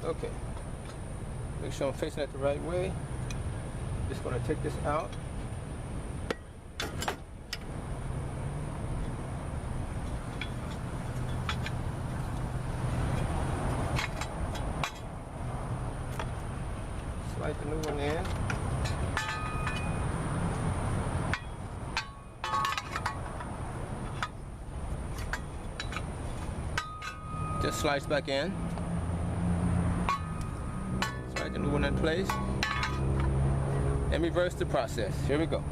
Okay. Make sure I'm facing it the right way. Just going to take this out. Slide the new one in. Just slides back in. Slide the new one in place. And reverse the process. Here we go.